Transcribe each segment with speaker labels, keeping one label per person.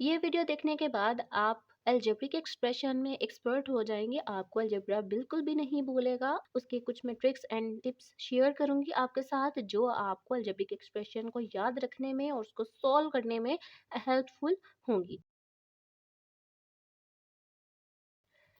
Speaker 1: ये वीडियो देखने के बाद आप अलजेब्रिक एक्सप्रेशन में एक्सपर्ट हो जाएंगे। आपको अलजेब्रा बिल्कुल भी नहीं भूलेगा। उसके कुछ मैं ट्रिक्स एंड टिप्स शेयर करूंगी आपके साथ, जो आपको अलजेब्रिक एक्सप्रेशन को याद रखने में और उसको सॉल्व करने में हेल्पफुल होंगी।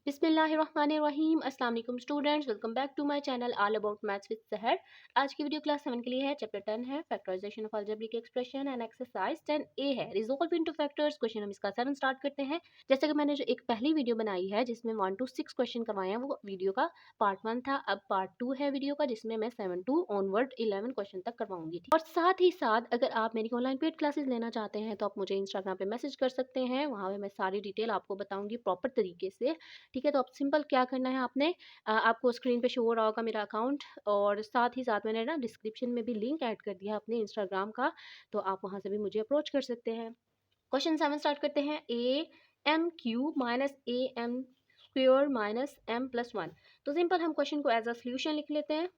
Speaker 1: बिस्मिल्लाहिर्रहमानिर्रहीम। अस्सलाम वालेकुम students, welcome back to my channel all about maths with Sahar. आज की वीडियो क्लास 7 के लिए है। चैप्टर 10 है factorisation of algebraic expression and exercise 10A है रिजॉल्व इनटू फैक्टर्स। क्वेश्चन हम इसका 7 स्टार्ट करते हैं। जैसे कि मैंने जो एक पहली वीडियो बनाई है जिसमें 1 to 6 क्वेश्चन करवाए हैं, वो वीडियो का पार्ट 1 था। अब पार्ट 2 है वीडियो का, जिसमें मैं 7 to ऑनवर्ड 11 क्वेश्चन तक करवाऊंगी। और साथ ही साथ अगर आप मेरी ऑनलाइन पेड क्लासेस लेना चाहते हैं तो आप मुझे इंस्टाग्राम पे मैसेज कर सकते हैं। वहाँ पे मैं सारी डिटेल आपको बताऊंगी प्रॉपर तरीके से। ठीक है, तो अब सिंपल क्या करना है आपने, आपको स्क्रीन पे शो हो रहा होगा मेरा अकाउंट, और साथ ही साथ मैंने ना डिस्क्रिप्शन में भी लिंक ऐड कर दिया अपने इंस्टाग्राम का, तो आप वहाँ से भी मुझे अप्रोच कर सकते हैं। क्वेश्चन 7 स्टार्ट करते हैं। A m cube minus a m square minus m plus 1। तो सिंपल हम क्वेश्चन को एज अ सोल्यूशन लिख लेते हैं।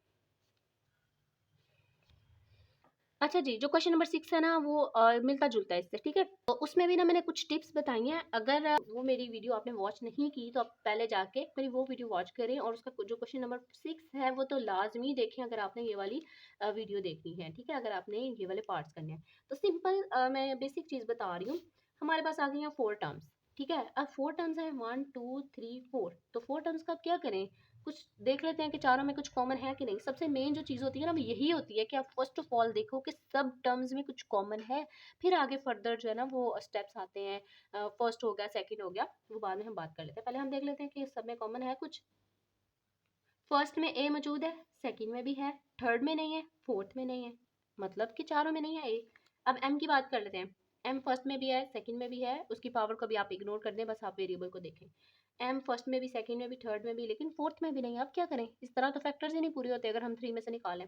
Speaker 1: अच्छा जी, जो क्वेश्चन नंबर 6 है ना, वो मिलता जुलता है इससे। ठीक है, तो उसमें भी ना मैंने कुछ टिप्स बताई हैं। अगर वो मेरी वीडियो आपने वॉच नहीं की तो आप पहले जाके मेरी वो वीडियो वॉच करें, और उसका जो क्वेश्चन नंबर 6 है वो तो लाजमी देखें अगर आपने ये वाली वीडियो देखनी है। ठीक है, अगर आपने ये वाले पार्ट्स करने हैं तो सिंपल मैं बेसिक चीज़ बता रही हूँ। हमारे पास आ गई हैं 4 टर्म्स। ठीक है, अब 4 टर्म्स हैं 1 2 3 4। तो 4 टर्म्स का आप क्या करें, कुछ देख लेते हैं कि चारों में कुछ कॉमन है कि नहीं। सबसे मेन जो चीज़ होती है ना, वो यही होती है कि आप फर्स्ट ऑफ ऑल देखो कि सब टर्म्स में कुछ कॉमन है। फिर आगे फर्दर जो है ना वो स्टेप्स आते हैं। फर्स्ट हो गया, सेकंड हो गया, वो बाद में हम बात कर लेते हैं। पहले हम देख लेते हैं कि सब में कॉमन है कुछ। फर्स्ट में ए मौजूद है, सेकंड में भी है, थर्ड में नहीं है, फोर्थ में नहीं है, मतलब कि चारों में नहीं है ए। अब एम की बात कर लेते हैं। एम फर्स्ट में भी है, सेकंड में भी है, उसकी पावर को भी आप इग्नोर कर दें, बस आप वेरिएबल को देखें। एम फर्स्ट में भी, सेकंड में भी, थर्ड में भी, लेकिन फोर्थ में भी नहीं है। अब क्या करें, इस तरह तो फैक्टर्स ही नहीं पूरे होते अगर हम 3 में से निकालें।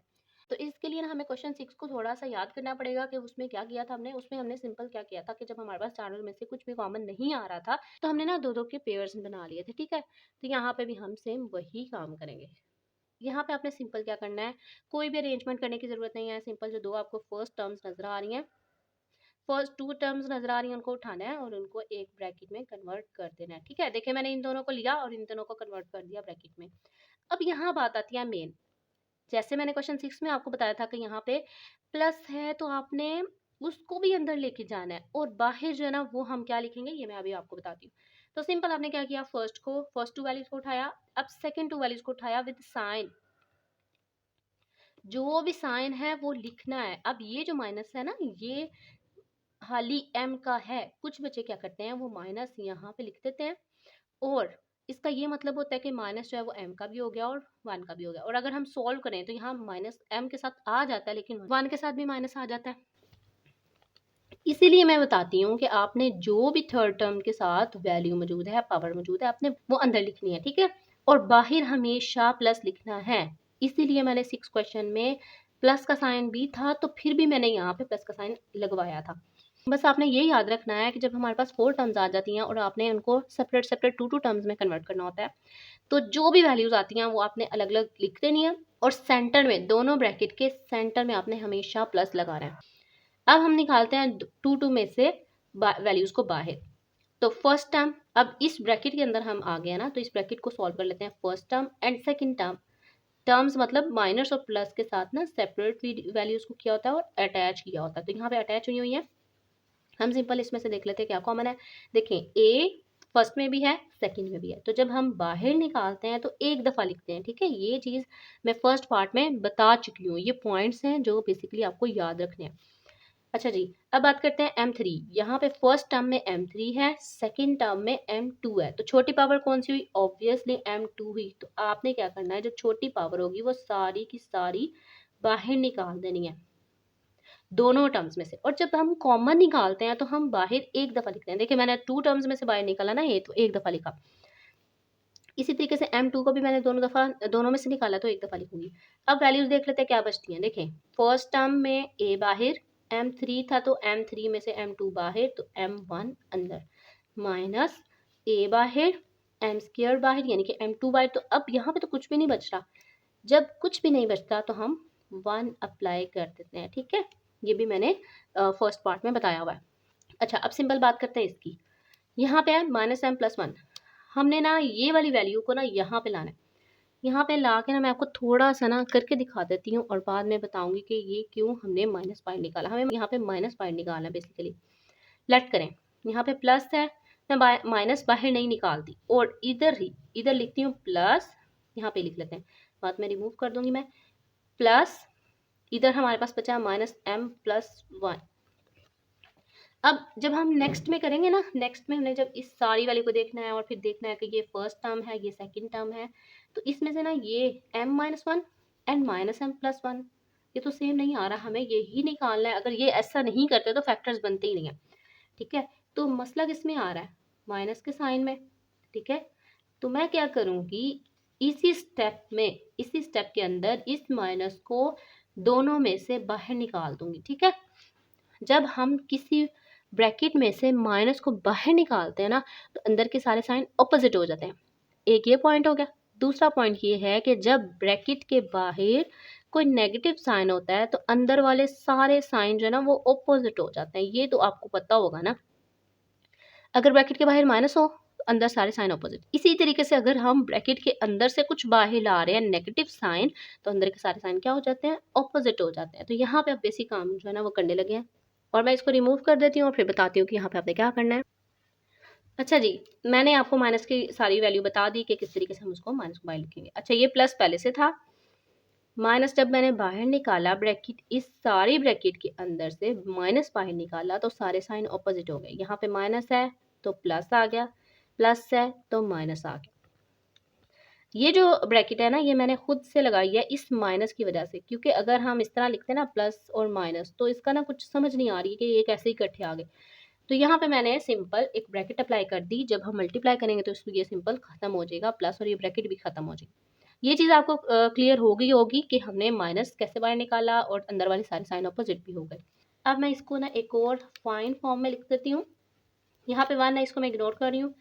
Speaker 1: तो इसके लिए ना हमें क्वेश्चन 6 को थोड़ा सा याद करना पड़ेगा कि उसमें क्या किया था हमने। उसमें हमने सिंपल क्या किया था कि जब हमारे पास चारों में से कुछ भी कॉमन नहीं आ रहा था तो हमने ना दो दो के पेयर्स बना लिए थे। ठीक है, तो यहाँ पे भी हम सेम वही काम करेंगे। यहाँ पे आपने सिंपल क्या करना है, कोई भी अरेंजमेंट करने की जरूरत नहीं है। सिंपल जो दो आपको फर्स्ट टर्म्स नजर आ रही हैं, फर्स्ट 2 टर्म्स नजर आ रही हैं, उनको उठाना है और उनको एक ब्रैकेट में कन्वर्ट कर देना है। ठीक है, देखिए मैंने इन दोनों को लिया और इन दोनों को कन्वर्ट कर दिया ब्रैकेट में। अब यहाँ बात आती है मेन। जैसे मैंने क्वेश्चन 6 में आपको बताया था कि यहाँ पे प्लस है तो आपने उसको भी अंदर लेके जाना है, और बाहर जो है ना वो हम क्या लिखेंगे ये मैं अभी आपको बताती हूँ। तो सिंपल आपने क्या किया, फर्स्ट 2 वैल्यूज को उठाया, अब सेकंड 2 वैल्यूज को उठाया विद साइन। जो भी साइन है वो लिखना है। अब ये जो माइनस है ना, ये खाली m का है। कुछ बच्चे क्या करते हैं, वो माइनस यहाँ पे लिख देते हैं, और इसका ये मतलब होता है कि माइनस जो है वो m का भी हो गया और 1 का भी हो गया। और अगर हम सॉल्व करें तो यहाँ माइनस m के साथ आ जाता है, लेकिन 1 के साथ भी माइनस आ जाता है। इसीलिए मैं बताती हूँ कि आपने जो भी थर्ड टर्म के साथ वैल्यू मौजूद है, पावर मौजूद है, आपने वो अंदर लिखनी है। ठीक है, और बाहर हमेशा प्लस लिखना है। इसीलिए मैंने 6 क्वेश्चन में प्लस का साइन भी था, तो फिर भी मैंने यहाँ पे प्लस का साइन लगवाया था। बस आपने ये याद रखना है कि जब हमारे पास 4 टर्म्स आ जाती हैं और आपने उनको सेपरेट सेपरेट 2 टर्म्स में कन्वर्ट करना होता है, तो जो भी वैल्यूज आती हैं वो आपने अलग अलग लिख देनी है, और सेंटर में, दोनों ब्रैकेट के सेंटर में आपने हमेशा प्लस लगाना है। अब हम निकालते हैं 2 में से वैल्यूज को बाहर। तो फर्स्ट टर्म, अब इस ब्रैकेट के अंदर हम आ गए ना, तो इस ब्रैकेट को सॉल्व कर लेते हैं। First term and second term, terms मतलब माइनस और प्लस के साथ ना सेपरेट वैल्यूज को किया होता है और अटैच किया होता है, तो यहाँ पे अटैच हुई हुई है। हम सिंपल इसमें से देख लेते हैं क्या कॉमन है। देखें, ए फर्स्ट में भी है, सेकंड में भी है, तो जब हम बाहर निकालते हैं तो एक दफ़ा लिखते हैं। ठीक है, ये चीज़ मैं फर्स्ट पार्ट में बता चुकी हूँ। ये पॉइंट्स हैं जो बेसिकली आपको याद रखने हैं। अच्छा जी, अब बात करते हैं m3। यहाँ पे फर्स्ट टर्म में m3 है, सेकंड टर्म में m2 है, तो छोटी पावर कौन सी हुई, ऑब्वियसली m2 हुई। तो आपने क्या करना है, जो छोटी पावर होगी वो सारी की सारी बाहर निकाल देनी है दोनों टर्म्स में से। और जब हम कॉमन निकालते हैं तो हम बाहर एक दफा लिखते हैं। देखिए मैंने 2 टर्म्स में से बाहर निकाला ना, ये तो एक दफा लिखा। इसी तरीके से m2 को भी मैंने दोनों में से निकाला, तो एक दफा लिखूंगी। अब वैल्यूज देख लेते हैं क्या बचती हैं। देखें, फर्स्ट टर्म में a बाहर, m3 था तो m3 में से m2 बाहर, तो m1 अंदर, माइनस a बाहर, m स्क्वायर बाहर, यानी कि m2 बाहर। तो अब यहाँ पे तो कुछ भी नहीं बच रहा। जब कुछ भी नहीं बचता तो हम 1 अप्लाई कर देते हैं। ठीक है, ये भी मैंने फर्स्ट पार्ट में बताया हुआ है। अच्छा, अब सिंपल बात करते हैं इसकी। यहाँ पे है -m+1, हमने ना ये वाली वैल्यू को ना यहाँ पे लाना है। यहाँ पे ला के ना मैं आपको थोड़ा सा ना करके दिखा देती हूँ और बाद में बताऊंगी कि ये क्यों हमने माइनस पॉइंट निकाला। हमें यहाँ पे माइनस पॉइंट निकालना है बेसिकली। लेट करें, यहाँ पे प्लस है, मैं माइनस बाहर नहीं निकालती और इधर लिखती हूँ प्लस, यहाँ पे लिख लेते हैं, बाद में रिमूव कर दूंगी मैं, प्लस इधर हमारे पास बचा -m+1। अब जब हम नेक्स्ट में करेंगे ना, नेक्स्ट में हमने जब इस सारी वाली को देखना है और फिर देखना है कि ये फर्स्ट टर्म है, ये सेकंड टर्म है, तो इसमें से ना ये m-1 एंड -m+1 ये तो सेम नहीं आ रहा, हमें यही निकालना है। अगर ये ऐसा नहीं करते तो फैक्टर्स बनते ही नहीं है, ठीक है। तो मसला किस में आ रहा है, माइनस के साइन में, ठीक है। तो मैं क्या करूँगी, इसी स्टेप के अंदर इस माइनस को दोनों में से बाहर निकाल दूंगी, ठीक है। जब हम किसी ब्रैकेट में से माइनस को बाहर निकालते हैं ना, तो अंदर के सारे साइन ऑपोजिट हो जाते हैं। एक ये पॉइंट हो गया। दूसरा पॉइंट ये है कि जब ब्रैकेट के बाहर कोई नेगेटिव साइन होता है तो अंदर वाले सारे साइन जो है ना वो ऑपोजिट हो जाते हैं। ये तो आपको पता होगा ना, अगर ब्रैकेट के बाहर माइनस हो तो अंदर सारे साइन ऑपोजिट। इसी तरीके से अगर हम ब्रैकेट के अंदर से कुछ बाहर ला रहे हैं नेगेटिव साइन, तो अंदर के सारे साइन क्या हो जाते हैं, ऑपोजिट हो जाते हैं। तो यहाँ पे आप बेसिक काम जो है ना वो करने लगे हैं और मैं इसको रिमूव कर देती हूँ और फिर बताती हूँ कि यहाँ पे आपने क्या करना है। अच्छा जी, मैंने आपको माइनस की सारी वैल्यू बता दी कि किस तरीके से हम उसको माइनस को बाहर लिखेंगे। अच्छा, ये प्लस पहले से था, माइनस जब मैंने बाहर निकाला ब्रैकेट, इस सारी ब्रैकेट के अंदर से माइनस बाहर निकाला तो सारे साइन ऑपोजिट हो गए। यहाँ पे माइनस है तो प्लस आ गया, प्लस है तो माइनस आ गया। ये जो ब्रैकेट है ना ये मैंने खुद से लगाई है इस माइनस की वजह से, क्योंकि अगर हम इस तरह लिखते हैं ना प्लस और माइनस तो इसका ना कुछ समझ नहीं आ रही कि ये कैसे इकट्ठे आ गए। तो यहाँ पे मैंने सिंपल एक ब्रैकेट अप्लाई कर दी। जब हम मल्टीप्लाई करेंगे तो इसमें ये सिंपल खत्म हो जाएगा, प्लस और ये ब्रैकेट भी खत्म हो जाएगी। ये चीज़ आपको क्लियर हो गई होगी कि हमने माइनस कैसे बाहर निकाला और अंदर वाले सारे साइन ऑपोजिट भी हो गए। अब मैं इसको ना एक और फाइन फॉर्म में लिख देती हूँ। यहाँ पे 1 है, इसको मैं इग्नोर कर रही हूँ।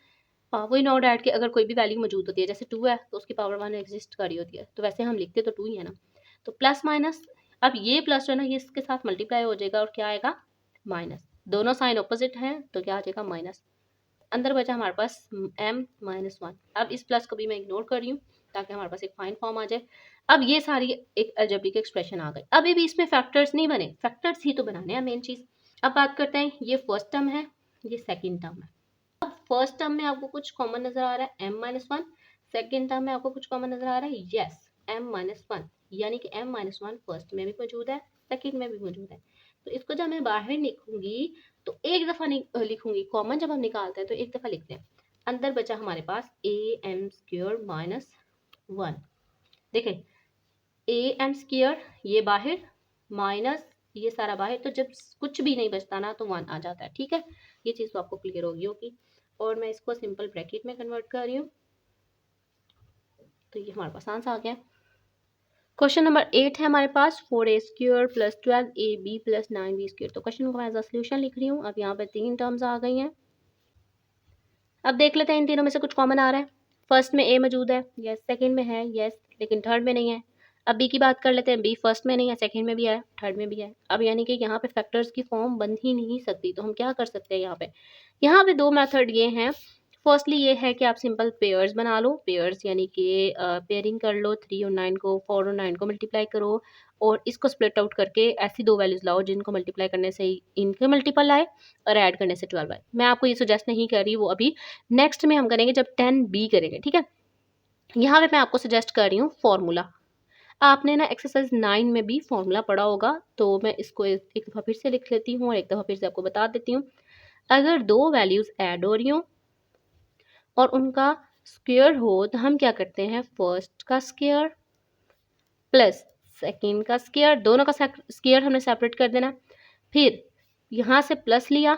Speaker 1: पावर नॉट ऐड के अगर कोई भी वैल्यू मौजूद होती है, जैसे 2 है तो उसकी पावर 1 एग्जिस्ट कर रही होती है, तो वैसे हम लिखते तो 2 ही है ना। तो प्लस माइनस, अब ये प्लस जो है ना ये इसके साथ मल्टीप्लाई हो जाएगा और क्या आएगा, माइनस। दोनों साइन ऑपोजिट हैं तो क्या आ जाएगा, माइनस। अंदर बचा हमारे पास m-1। अब इस प्लस को भी मैं इग्नोर कर रही हूँ ताकि हमारे पास एक फाइन फॉर्म आ जाए। अब ये सारी एक अलजेब्रिक एक्सप्रेशन आ गई। अभी भी इसमें फैक्टर्स नहीं बने, फैक्टर्स ही तो बनाने हैं मेन चीज़। अब बात करते हैं, ये फर्स्ट टर्म है, ये सेकेंड टर्म है। फर्स्ट टर्म में आपको कुछ कॉमन नजर आ रहा है m-1, सेकेंड टर्म में आपको कुछ कॉमन नजर आ रहा है, यस m-1, यानी कि m-1 फर्स्ट में भी मौजूद है, सेकेंड में भी मौजूद है। तो इसको जब मैं बाहर लिखूंगी तो एक दफा लिखूंगी, कॉमन जब हम निकालते हैं तो एक दफा लिखते हैं। अंदर बचा हमारे पास am² देखें, am² ये बाहर, माइनस ये सारा बाहर, तो जब कुछ भी नहीं बचता ना तो 1 आ जाता है, ठीक है। ये चीज़ तो आपको क्लियर होगी होगी। और मैं इसको सिंपल ब्रैकेट में कन्वर्ट कर रही हूँ, तो ये हमारे पास आंसर आ गया। क्वेश्चन नंबर 8 है हमारे पास, 4a² + 12ab + 9b²। तो क्वेश्चन को मैं एज अ सोल्यूशन लिख रही हूँ। अब यहाँ पे 3 टर्म्स आ गई हैं। अब देख लेते हैं इन तीनों में से कुछ कॉमन आ रहा है। फर्स्ट में a मौजूद है, यस। सेकंड में है, यस, लेकिन थर्ड में नहीं है। अब b की बात कर लेते हैं, b फर्स्ट में नहीं है, सेकंड में भी है, थर्ड में भी है। अब यानी कि यहाँ पे फैक्टर्स की फॉर्म बन ही नहीं सकती, तो हम क्या कर सकते हैं यहाँ पे 2 मेथड ये हैं। फर्स्टली ये है कि आप सिंपल पेयर्स बना लो, पेयर्स यानी कि पेयरिंग कर लो, 3 और 9 को, 4 और 9 को मल्टीप्लाई करो और इसको स्प्लिट आउट करके ऐसी 2 वैल्यूज़ लाओ जिनको मल्टीप्लाई करने से इनके मल्टीपल आए और ऐड करने से 12 आए। मैं आपको ये सजेस्ट नहीं कर रही, वो अभी नेक्स्ट में हम करेंगे जब 10b करेंगे, ठीक है। यहाँ पे मैं आपको सजेस्ट कर रही हूँ फॉर्मूला। आपने ना एक्सरसाइज 9 में भी फॉर्मूला पढ़ा होगा, तो मैं इसको एक दफ़ा फिर से लिख लेती हूँ और एक दफ़ा फिर से आपको बता देती हूँ। अगर 2 वैल्यूज़ ऐड हो रही हों और उनका स्क्वायर हो तो हम क्या करते हैं, फर्स्ट का स्क्वायर प्लस सेकेंड का स्क्वायर, दोनों का स्क्वायर हमने सेपरेट कर देना। फिर यहाँ से प्लस लिया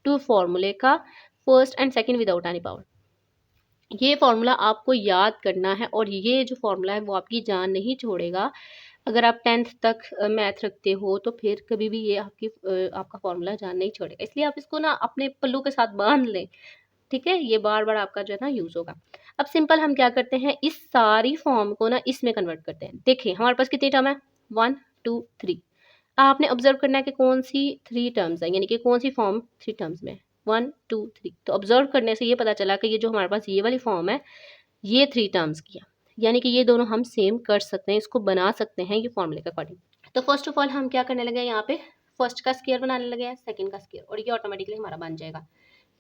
Speaker 1: टू फॉर्मूले का first and second without any power. ये फॉर्मूला आपको याद करना है और ये जो फॉर्मूला है वो आपकी जान नहीं छोड़ेगा। अगर आप 10th तक मैथ रखते हो तो फिर कभी भी ये आपका फॉर्मूला जान नहीं छोड़ेगा, इसलिए आप इसको ना अपने पल्लू के साथ बांध लें, ठीक है। ये बार बार आपका जो है ना यूज़ होगा। अब सिंपल हम क्या करते हैं, इस सारी फॉर्म को ना इसमें कन्वर्ट करते हैं। देखिए हमारे पास कितनी टर्म है, 1 2 3। आपने ऑब्जर्व करना है कि कौन सी 3 टर्म्स है, यानी कि कौन सी फॉर्म 3 टर्म्स में, 1 2 3। तो ऑब्जर्व करने से ये पता चला कि ये जो हमारे पास ये वाली फॉर्म है ये 3 टर्म्स की है, यानी कि ये दोनों हम सेम कर सकते हैं, इसको बना सकते हैं ये फॉर्मूले के अकॉर्डिंग। तो फर्स्ट ऑफ ऑल हम क्या करने लगे, यहाँ पे फर्स्ट का स्क्वायर बनाने लगे हैं, सेकंड का स्क्वायर, और ये ऑटोमेटिकली हमारा बन जाएगा।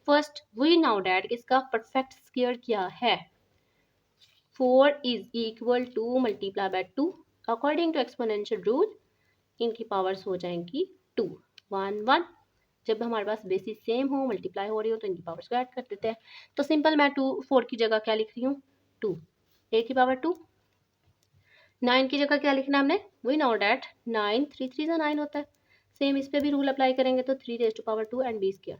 Speaker 1: फर्स्ट वी नाउ डैट इसका परफेक्ट स्क्वायर क्या है, 4 is equal to multiply by 2 according to exponential rule, इनकी पावर्स हो जाएंगी 2 1 1। जब हमारे पास बेसिस सेम हो, मल्टीप्लाई हो रही हो, तो इनकी पावर्स को ऐड कर देते हैं। तो सिंपल मैं 2 4 की जगह क्या लिख रही हूँ 2, a की पावर 2। 9 की जगह क्या लिखना है हमने, वी नो डैट 9 3 3 का 9 होता है। सेम इस पे भी रूल अप्लाई करेंगे, तो 3 raise to power 2 and b square.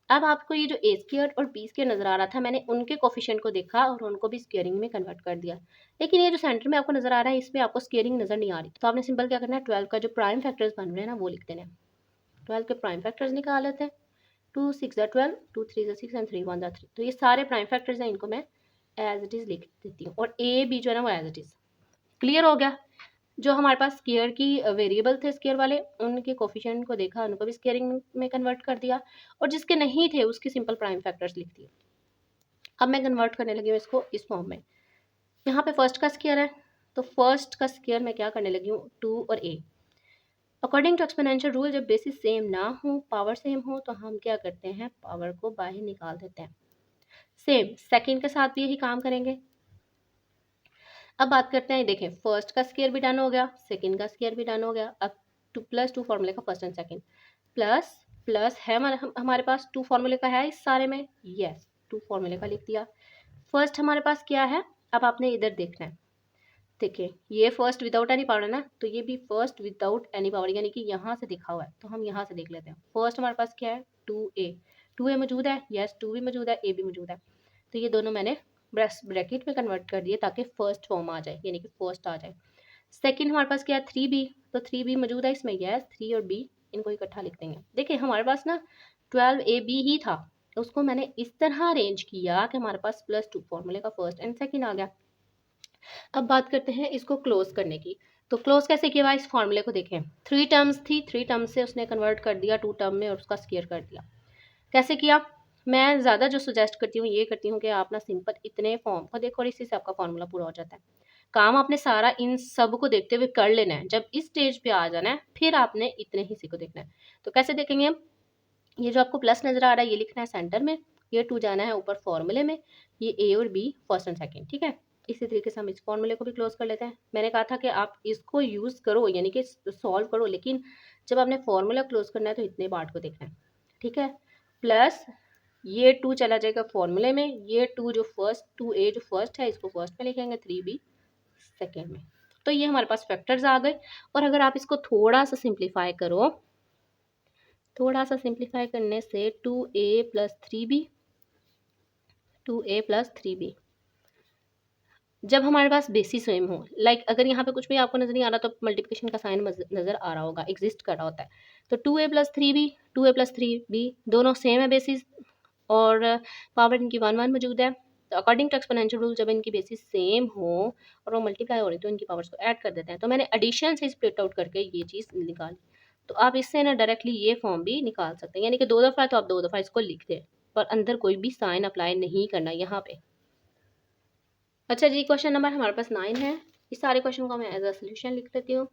Speaker 1: अब आपको ये जो ए स्क्वायर और बी स्क्वायर नजर आ रहा था, मैंने उनके कोफिशिएंट को देखा और उनको भी स्क्वायरिंग में कन्वर्ट कर दिया। लेकिन ये जो सेंटर में आपको नजर आ रहा है, इसमें आपको स्क्वायरिंग नजर नहीं आ रही, तो आपने सिंपल क्या करना है, 12 का जो प्राइम फैक्टर्स बन रहे हैं ना वो लिख देना है। 12 के प्राइम फैक्टर्स निकाल लेते हैं, 2 6 12, 2 3 6 एंड 3 1 3। तो ये सारे प्राइम फैक्टर्स हैं, इनको मैं एज इट इज लिख देती हूँ, और ए बी जो है ना वो एज इट इज। क्लियर हो गया। जो हमारे पास स्क्वायर की वेरिएबल थे स्क्वायर वाले, उनके कोफिशिएंट को देखा, उनको भी स्क्वायरिंग में कन्वर्ट कर दिया, और जिसके नहीं थे उसके सिंपल प्राइम फैक्टर्स लिख दिए। अब मैं कन्वर्ट करने लगी हूँ इसको इस फॉर्म में। यहाँ पे फर्स्ट का स्क्वायर है, तो फर्स्ट का स्क्वायर मैं क्या करने लगी हूँ 2 और a। According to exponential rule जब बेसिस सेम ना हो, पावर सेम हो, तो हम क्या करते हैं, पावर को बाहर निकाल देते हैं। सेम सेकंड के साथ भी यही काम करेंगे। अब बात करते हैं, देखें फर्स्ट का स्क्वायर भी डन हो गया, सेकंड का स्क्वायर भी डन हो गया। अब 2 + 2 फॉर्मूले का first and second, plus plus है हमारे पास 2 फॉर्मूले का है इस सारे में, यस 2 फॉर्मूले का लिख दिया। फर्स्ट हमारे पास क्या है, अब आपने इधर देखना है, देखिए ये फर्स्ट विदाउट एनी पावर है ना, तो ये भी फर्स्ट विदाउट एनी पावर, यानी कि यहाँ से लिखा हुआ है, तो हम यहाँ से देख लेते हैं। फर्स्ट हमारे पास क्या है 2a, 2a मौजूद है, यस 2 भी मौजूद है, a भी मौजूद है। तो ये दोनों मैंने ब्रैकेट में कन्वर्ट कर दिए ताकि फर्स्ट फॉर्म आ जाए, यानी कि फर्स्ट आ जाए। सेकंड हमारे पास क्या है 3b, तो 3b मौजूद है इसमें, यस 3 और b इनको इकट्ठा लिख देंगे। देखिए हमारे पास ना 12ab ही था, तो उसको मैंने इस तरह अरेंज किया कि हमारे पास +2 फॉर्मूले का फर्स्ट एंड सेकंड आ गया। अब बात करते हैं इसको क्लोज करने की। तो क्लोज कैसे किया, इस फॉर्मूले को देखें, 3 टर्म्स थी, 3 टर्म्स से उसने कन्वर्ट कर दिया 2 टर्म में और उसका स्क्वायर कर दिया। कैसे किया, मैं ज़्यादा जो सजेस्ट करती हूँ ये करती हूँ कि आप ना सिंपल इतने फॉर्म को देखो और इसी से आपका फॉर्मूला पूरा हो जाता है। काम आपने सारा इन सब को देखते हुए कर लेना है, जब इस स्टेज पे आ जाना है फिर आपने इतने हिस्से को देखना है। तो कैसे देखेंगे हम, ये जो आपको प्लस नजर आ रहा है ये लिखना है सेंटर में, ये 2 जाना है ऊपर फॉर्मूले में, ये ए और बी फर्स्ट एंड सेकंड, ठीक है। इसी तरीके से हम इस फॉर्मूले को भी क्लोज कर लेते हैं। मैंने कहा था कि आप इसको यूज करो, यानी कि सॉल्व करो, लेकिन जब आपने फॉर्मूला क्लोज करना है तो इतने पार्ट को देखना है, ठीक है। प्लस ये 2 चला जाएगा फॉर्मूले में, ये 2 जो फर्स्ट 2a जो फर्स्ट है इसको फर्स्ट में लिखेंगे, 3b सेकेंड में। तो ये हमारे पास फैक्टर्स आ गए। और अगर आप इसको थोड़ा सा सिंप्लीफाई करो, थोड़ा सा सिंप्लीफाई करने से 2a + 3b, 2a + 3b, जब हमारे पास बेसिस सेम हो, लाइक अगर यहाँ पे कुछ भी आपको नजर नहीं आ रहा तो मल्टीप्लिकेशन का साइन नजर आ रहा होगा, एग्जिस्ट कर रहा होता है। तो 2a + 3b, 2a + 3b दोनों सेम है बेसिस, और पावर इनकी 1 1 मौजूद है। तो अकॉर्डिंग टू एक्सपोनेंशियल रूल जब इनकी बेसिस सेम हो और वो मल्टीप्लाई हो रही तो इनकी पावर्स को ऐड कर देते हैं। तो मैंने एडिशन से स्प्लिट आउट करके ये चीज़ निकाली। तो आप इससे ना डायरेक्टली ये फॉर्म भी निकाल सकते हैं, यानी कि 2 दफ़ा है तो आप 2 दफ़ा इसको लिख दें, पर अंदर कोई भी साइन अप्लाई नहीं करना यहाँ पे। अच्छा जी, क्वेश्चन नंबर हमारे पास 9 है। इस सारे क्वेश्चन को मैं एज अ सोल्यूशन लिख लेती हूँ।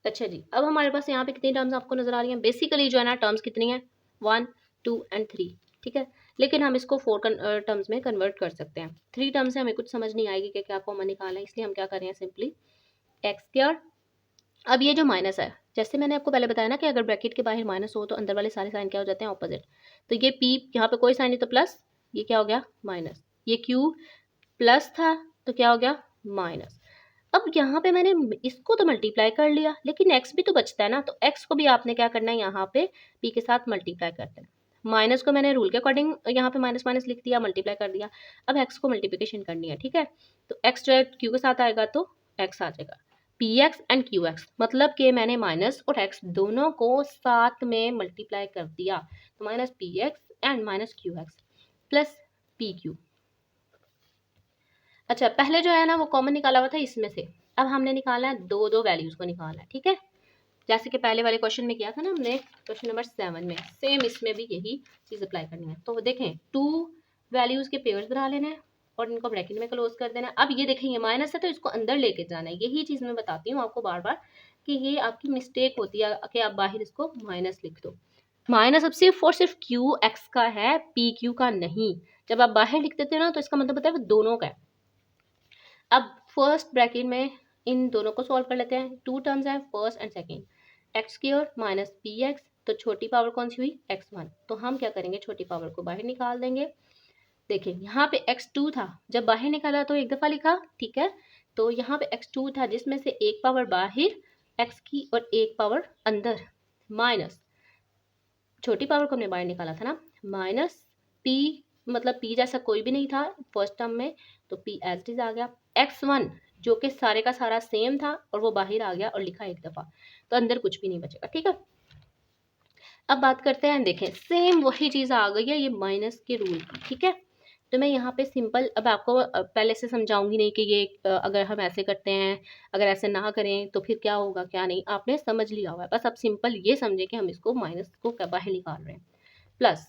Speaker 1: अच्छा जी, अब हमारे पास यहाँ पे कितनी टर्म्स आपको नजर आ रही हैं, बेसिकली जो है ना टर्म्स कितनी है 1 2 एंड 3, ठीक है। लेकिन हम इसको 4 टर्म्स में कन्वर्ट कर सकते हैं। 3 टर्म्स से हमें कुछ समझ नहीं आएगी कि क्या कॉमन निकालना है, इसलिए हम क्या कर रहे हैं, सिंपली एक्स स्क्वायर। अब ये जो माइनस है, जैसे मैंने आपको पहले बताया ना कि अगर ब्रैकेट के बाहर माइनस हो तो अंदर वाले सारे साइन क्या हो जाते हैं, ऑपोजिट। तो ये पी यहाँ पे कोई साइन नहीं तो प्लस, ये क्या हो गया माइनस, ये क्यू प्लस था तो क्या हो गया माइनस। अब यहाँ पे मैंने इसको तो मल्टीप्लाई कर लिया, लेकिन एक्स भी तो बचता है ना, तो एक्स को भी आपने क्या करना है, यहाँ पे पी के साथ मल्टीप्लाई करते हैं। माइनस को मैंने रूल के अकॉर्डिंग यहाँ पे माइनस माइनस लिख दिया, मल्टीप्लाई कर दिया। अब एक्स को मल्टीप्लिकेशन करनी है, ठीक है। तो एक्स जो है क्यू के साथ आएगा तो एक्स आ जाएगा, P x and Q x, मतलब कि मैंने माइनस और एक्स दोनों को साथ में मल्टीप्लाई कर दिया। तो minus P x and minus Q x plus P Q. अच्छा, पहले जो है ना वो कॉमन निकाला हुआ था इसमें से, अब हमने निकाला है दो दो वैल्यूज को निकालना है, ठीक है। जैसे कि पहले वाले क्वेश्चन में किया था ना हमने, क्वेश्चन नंबर 7 में, सेम इसमें भी यही चीज अप्लाई करनी है। तो देखें, टू वैल्यूज के पेयर्स बना लेना है और इनको ब्रैकेट में क्लोज कर देना है। अब ये देखें, ये माइनस है तो इसको अंदर लेके जाना है। यही चीज मैं बताती हूँ आपको बार बार कि ये आपकी मिस्टेक होती है कि आप बाहर इसको माइनस लिख दो। माइनस अब सिर्फ और सिर्फ क्यू एक्स का है, पी क्यू का नहीं। जब आप बाहर लिख देते हो ना तो इसका मतलब होता है वो दोनों का है। अब फर्स्ट ब्रैकेट में इन दोनों को सॉल्व कर लेते हैं। टू टर्म्स हैं, first and second. X square minus P x, तो छोटी पावर कौन सी हुई, x1। तो हम क्या करेंगे, छोटी पावर को बाहर निकाल देंगे। देखिए यहाँ पे x2 था, जब बाहर निकाला तो एक दफ़ा लिखा, ठीक है। तो यहाँ पे x2 था जिसमें से एक पावर बाहर x की और एक पावर अंदर, माइनस छोटी पावर को हमने बाहर निकाला था ना, माइनस p, मतलब p जैसा कोई भी नहीं था फर्स्ट टर्म में, तो p एज इट इज आ गया। x1 जो कि सारे का सारा सेम था और वो बाहर आ गया और लिखा एक दफ़ा, तो अंदर कुछ भी नहीं बचेगा, ठीक है। अब बात करते हैं, देखें सेम वही चीज़ आ गई है ये माइनस के रूल की, ठीक है। तो मैं यहाँ पे सिंपल, अब आपको पहले से समझाऊंगी नहीं कि ये अगर हम ऐसे करते हैं, अगर ऐसे ना करें तो फिर क्या होगा क्या नहीं, आपने समझ लिया हुआ है। बस अब सिंपल ये समझे कि हम इसको माइनस को बाहर निकाल रहे हैं। प्लस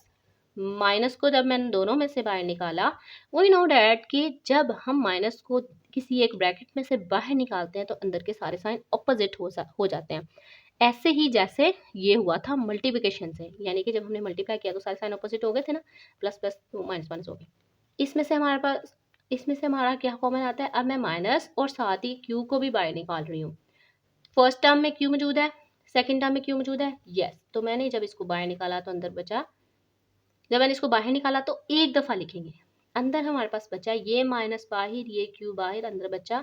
Speaker 1: माइनस को जब मैंने दोनों में से बाहर निकाला, वी नो डैट कि जब हम माइनस को किसी एक ब्रैकेट में से बाहर निकालते हैं तो अंदर के सारे साइन ऑपोजिट हो जाते हैं। ऐसे ही जैसे ये हुआ था मल्टीप्लिकेशन से, यानी कि जब हमने मल्टीप्लाई किया तो सारे साइन ऑपोजिट हो गए थे ना, प्लस प्लस तो माइनस माइनस हो गए। इसमें से हमारा क्या कॉमन आता है, अब मैं माइनस और साथ ही क्यू को भी बाहर निकाल रही हूँ। फर्स्ट टर्म में क्यू मौजूद है, सेकंड टर्म में क्यू मौजूद है, यस। तो मैंने जब इसको बाहर निकाला तो अंदर बचा, जब मैंने इसको बाहर निकाला तो एक दफ़ा लिखेंगे, अंदर हमारे पास बचा ये माइनस बाहर, ये क्यू बाहर, अंदर बचा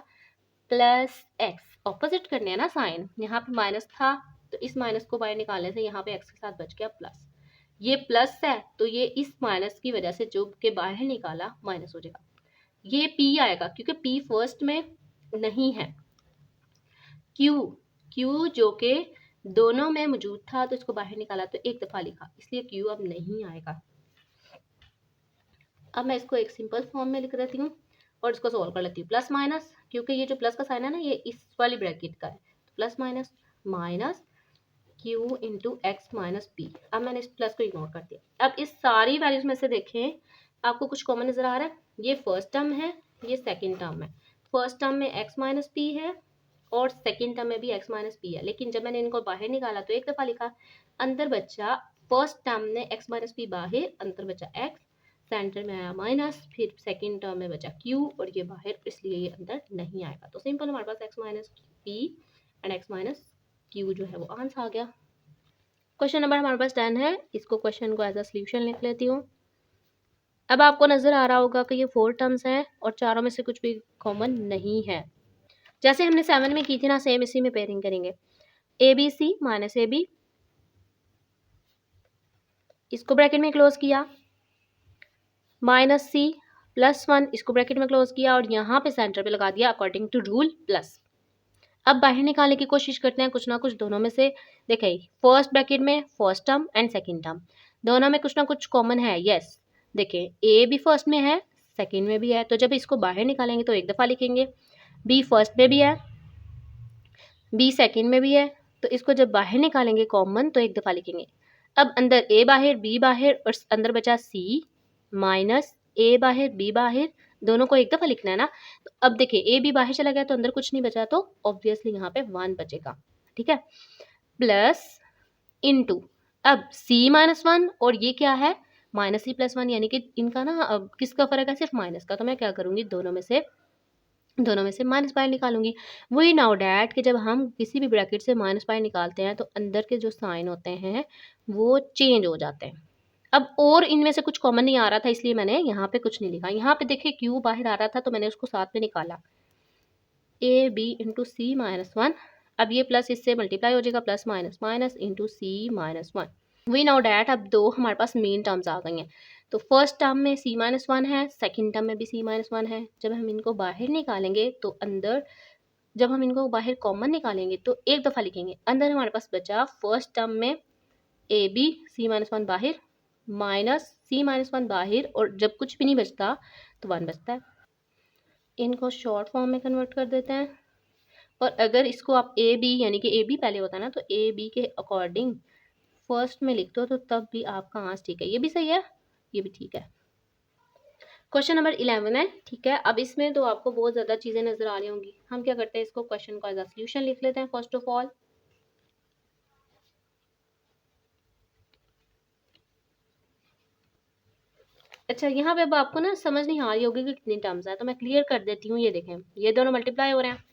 Speaker 1: प्लस एक्स। ऑपोजिट करने हैं ना साइन, यहाँ पे माइनस था तो इस माइनस को बाहर निकालने से यहाँ पे एक्स के साथ बच गया प्लस। ये प्लस है तो ये इस माइनस की वजह से जो के बाहर निकाला माइनस हो जाएगा। ये पी आएगा क्योंकि पी फर्स्ट में नहीं है। क्यू, क्यू जो के दोनों में मौजूद था तो इसको बाहर निकाला तो एक दफ़ा लिखा, इसलिए क्यू अब नहीं आएगा। अब मैं इसको एक सिंपल फॉर्म में लिख देती हूँ और इसको सोल्व कर लेती हूँ। प्लस माइनस, क्योंकि ये जो प्लस का साइन है ना ये इस वाली ब्रैकेट का है, तो plus minus minus Q into x minus P. अब मैंने इस प्लस को इग्नोर कर दिया। अब इस सारी वैल्यूज में से देखें आपको कुछ कॉमन नजर आ रहा है, ये फर्स्ट टर्म है, ये सेकेंड टर्म है। फर्स्ट टर्म में एक्स माइनस पी है और सेकेंड टर्म में भी एक्स माइनस पी है, लेकिन जब मैंने इनको बाहर निकाला तो एक दफ़ा लिखा, अंदर बचा फर्स्ट टर्म में एक्स माइनस पी बाहर, अंदर बचा एक्स, सेंटर में आया माइनस, फिर सेकेंड टर्म में बचा क्यू और ये बाहर, इसलिए ये अंदर नहीं आएगा। तो सिंपल हमारे पास x minus p and x minus q जो है वो आंसर आ गया। क्वेश्चन नंबर हमारे पास 10 है, इसको क्वेश्चन को एज अ सोल्यूशन लिख लेती हूँ। अब आपको नजर आ रहा होगा कि ये 4 टर्म्स हैं और चारों में से कुछ भी कॉमन नहीं है। जैसे हमने 7 में की थी ना, सेम इसी में पेयरिंग करेंगे। A b c minus a b, इसको ब्रैकेट में क्लोज किया, माइनस सी प्लस 1, इसको ब्रैकेट में क्लोज किया और यहाँ पे सेंटर पे लगा दिया अकॉर्डिंग टू रूल प्लस। अब बाहर निकालने की कोशिश करते हैं कुछ ना कुछ दोनों में से। देखिए फर्स्ट ब्रैकेट में first term and second term दोनों में कुछ ना कुछ कॉमन है, यस। देखिए ए भी फर्स्ट में है, सेकंड में भी है, तो जब इसको बाहर निकालेंगे तो एक दफ़ा लिखेंगे। बी फर्स्ट में भी है, बी सेकंड में भी है, तो इसको जब बाहर निकालेंगे कॉमन तो एक दफ़ा लिखेंगे। अब अंदर ए बाहर बी बाहर और अंदर बचा सी माइनस ए बाहर बी बाहर, दोनों को एक दफ़ा लिखना है ना। तो अब देखिए ए बी बाहर चला गया तो अंदर कुछ नहीं बचा, तो ऑब्वियसली यहाँ पे 1 बचेगा, ठीक है। प्लस इनटू, अब सी माइनस 1 और ये क्या है माइनस सी प्लस 1, यानी कि इनका ना अब किसका फ़र्क है, सिर्फ माइनस का। तो मैं क्या करूँगी, दोनों में से माइनस पाई निकालूंगी। वही नाउ डैट कि जब हम किसी भी ब्रैकेट से माइनस पाई निकालते हैं तो अंदर के जो साइन होते हैं वो चेंज हो जाते हैं। अब और इनमें से कुछ कॉमन नहीं आ रहा था इसलिए मैंने यहाँ पे कुछ नहीं लिखा। यहाँ पे देखिए क्यू बाहर आ रहा था तो मैंने उसको साथ में निकाला, a b into c minus 1। अब ये प्लस इससे मल्टीप्लाई हो जाएगा, plus minus minus into c minus 1। We know that अब दो हमारे पास मेन टर्म्स आ गई हैं। तो फर्स्ट टर्म में सी माइनस 1 है, सेकेंड टर्म में भी सी माइनस 1 है। जब हम इनको बाहर निकालेंगे तो अंदर, जब हम इनको बाहर कॉमन निकालेंगे तो एक दफ़ा लिखेंगे, अंदर हमारे पास बचा फर्स्ट टर्म में ए बी सी माइनस 1 बाहर माइनस सी माइनस 1 बाहर, और जब कुछ भी नहीं बचता तो 1 बचता है। इनको शॉर्ट फॉर्म में कन्वर्ट कर देते हैं। और अगर इसको आप ए बी यानी कि ए बी पहले होता है ना, तो ए बी के अकॉर्डिंग फर्स्ट में लिख दो, तो तब भी आपका आंसर ठीक है। ये भी सही है, ये भी ठीक है। क्वेश्चन नंबर 11 है, ठीक है। अब इसमें तो आपको बहुत ज़्यादा चीज़ें नज़र आ रही होंगी। हम क्या करते हैं, इसको क्वेश्चन का एज अ सॉल्यूशन लिख लेते हैं फर्स्ट ऑफ ऑल। अच्छा, यहाँ पे अब आपको ना समझ नहीं आ रही होगी कि कितनी टर्म्स है, तो मैं क्लियर कर देती हूँ। ये देखें, ये दोनों मल्टीप्लाई हो रहे हैं।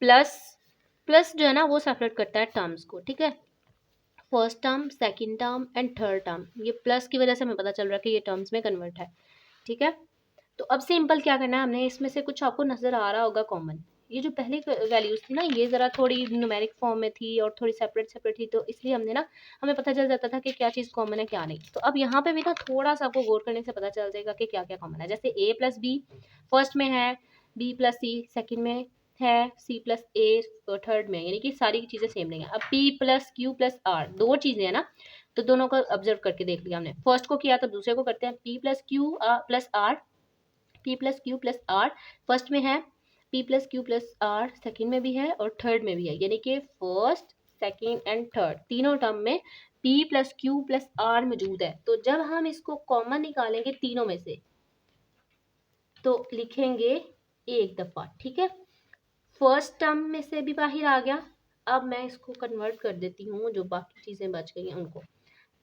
Speaker 1: प्लस प्लस जो है ना वो सेपरेट करता है टर्म्स को, ठीक है। First term, second term and third term, ये प्लस की वजह से हमें पता चल रहा है कि ये टर्म्स में कन्वर्ट है, ठीक है। तो अब सिंपल क्या करना है हमने, इसमें से कुछ आपको नजर आ रहा होगा कॉमन। ये जो पहली वैल्यूज थी ना, ये जरा थोड़ी न्यूमेरिक फॉर्म में थी और थोड़ी सेपरेट सेपरेट थी, तो इसलिए हमने ना, हमें पता चल जाता था कि क्या चीज़ कॉमन है क्या नहीं। तो अब यहाँ पे भी ना थोड़ा सा आपको गौर करने से पता चल जाएगा कि क्या क्या कॉमन है। जैसे ए प्लस बी फर्स्ट में है, बी प्लस सी सेकेंड में है, सी प्लस ए थर्ड में, यानी कि सारी चीज़ें सेम नहीं है। अब p plus q plus r, दो चीज़ें हैं ना, तो दोनों को ऑब्जर्व करके देख लिया हमने। फर्स्ट को किया तो दूसरे को करते हैं। P plus q plus r, p plus q plus r first में है, p plus q plus r second में भी है और थर्ड में भी है, यानी कि फर्स्ट सेकेंड एंड थर्ड तीनों टर्म में p plus q plus r मौजूद है। तो जब हम इसको कॉमन निकालेंगे तीनों में से, तो लिखेंगे एक दफा, ठीक है। फर्स्ट टर्म में से भी बाहर आ गया। अब मैं इसको कन्वर्ट कर देती हूँ, जो बाकी चीजें बच गई हैं उनको।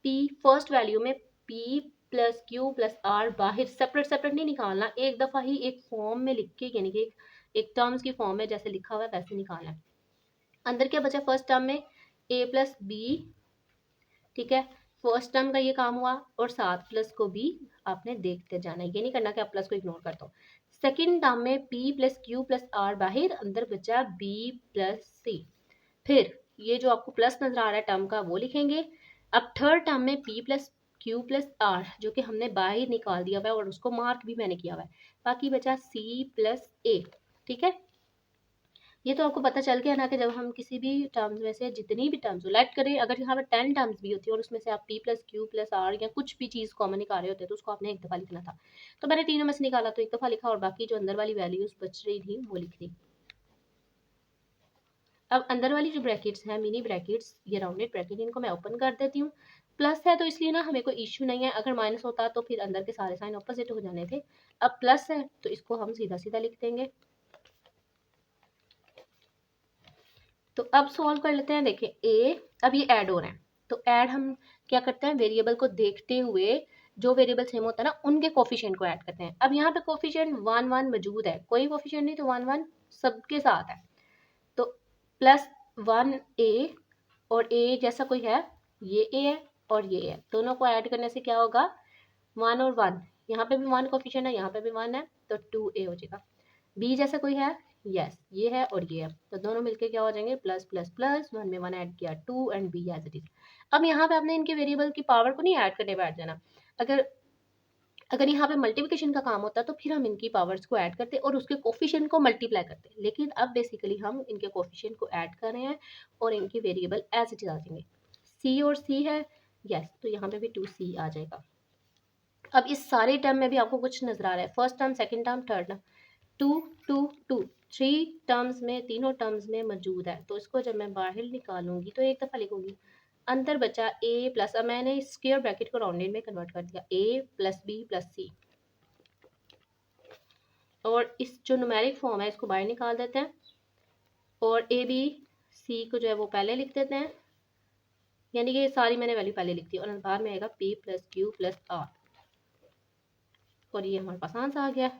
Speaker 1: पी फर्स्ट वैल्यू में p plus q plus r बाहर सेपरेट सेपरेट नहीं निकालना, एक दफा ही एक फॉर्म में लिख के, यानी कि एक टर्म्स की फॉर्म में जैसे लिखा हुआ है वैसे निकालना है। अंदर क्या बचा फर्स्ट टर्म में, ए प्लस बी, ठीक है। फर्स्ट टर्म का ये काम हुआ, और साथ प्लस को भी आपने देखते जाना है, ये नहीं करना कि आप प्लस को इग्नोर कर दो। सेकेंड टर्म में p plus q plus r बाहर, अंदर बचा बी प्लस सी। फिर ये जो आपको प्लस नजर आ रहा है टर्म का, वो लिखेंगे। अब थर्ड टर्म में p plus q plus r, जो कि हमने बाहर निकाल दिया हुआ है और उसको मार्क भी मैंने किया हुआ है। बाकी बचा सी प्लस ए, ठीक है। ये तो आपको पता चल गया ना कि जब हम किसी भी टर्म्स में से जितनी भी टर्म्स लाइट करें, अगर यहाँ पर 10 टर्म्स भी होती है और उसमें से आप p plus q plus r या कुछ भी चीज़ कॉमन निकाल रहे होते हैं, तो उसको आपने एक दफ़ा लिखना था। तो मैंने तीनों में से निकाला तो एक दफ़ा लिखा, और बाकी जो अंदर वाली वैल्यूज बच रही थी वो लिख दी। अब अंदर वाली जो ब्रैकेट्स हैं, मिनी ब्रैकेट्स, ये राउंडेड ब्रैकेट, इनको मैं ओपन कर देती हूँ। प्लस है तो इसलिए ना हमें कोई इश्यू नहीं है, अगर माइनस होता तो फिर अंदर के सारे साइन ऑपोजिट हो जाने थे। अब प्लस है तो इसको हम सीधा सीधा लिख देंगे। तो अब सॉल्व कर लेते हैं। देखिए ए, अब ये ऐड हो रहे हैं, तो ऐड हम क्या करते हैं, वेरिएबल को देखते हुए जो वेरिएबल सेम होता है ना, उनके कोफिशिएंट को ऐड करते हैं। अब यहाँ पे कोफिशिएंट 1 1 मौजूद है, कोई कोफिशिएंट नहीं तो 1 1 सबके साथ है। तो प्लस 1 ए, और ए जैसा कोई है, ये ए है और ये है, दोनों को ऐड करने से क्या होगा, 1 और 1, यहाँ पे भी 1 कोफिशिएंट है, यहाँ पे भी 1 है, तो 2 ए हो जाएगा। बी जैसा कोई है, यस ये है और ये है, तो दोनों मिलके क्या हो जाएंगे, प्लस प्लस प्लस, 1 में 1 ऐड किया 2 and b as it is. अब यहाँ पे आपने इनके वेरिएबल की पावर को नहीं ऐड करने बैठ जाना। अगर अगर यहाँ पे मल्टीप्लिकेशन का काम होता तो फिर हम इनकी पावर्स को ऐड करते और उसके कोफिशिएंट को मल्टीप्लाई करते, लेकिन अब बेसिकली हम इनके कोफिशिएंट को ऐड कर रहे हैं और इनके वेरिएबल एज इट इज आ जाएंगे। सी और सी है, यस, तो यहाँ पे भी 2c आ जाएगा। अब इस सारे टर्म में भी आपको कुछ नजर आ रहा है, first term second term third term, 2 2 2 three terms में, तीनों टर्म्स में मौजूद है। तो इसको जब मैं बाहर निकालूंगी तो एक दफ़ा लिखूंगी। अंदर बचा ए प्लस, अब मैंने स्क्वायर ब्रैकेट को राउंडेड में कन्वर्ट कर दिया, ए प्लस बी प्लस सी, और इस जो न्यूमेरिक फॉर्म है इसको बाहर निकाल देते हैं, और ए बी सी को जो है वो पहले लिख देते हैं, यानी कि ये सारी मैंने वैल्यू पहले लिख दी, और बाहर में आएगा p plus q plus r, और ये हमारे पास आंसर आ गया।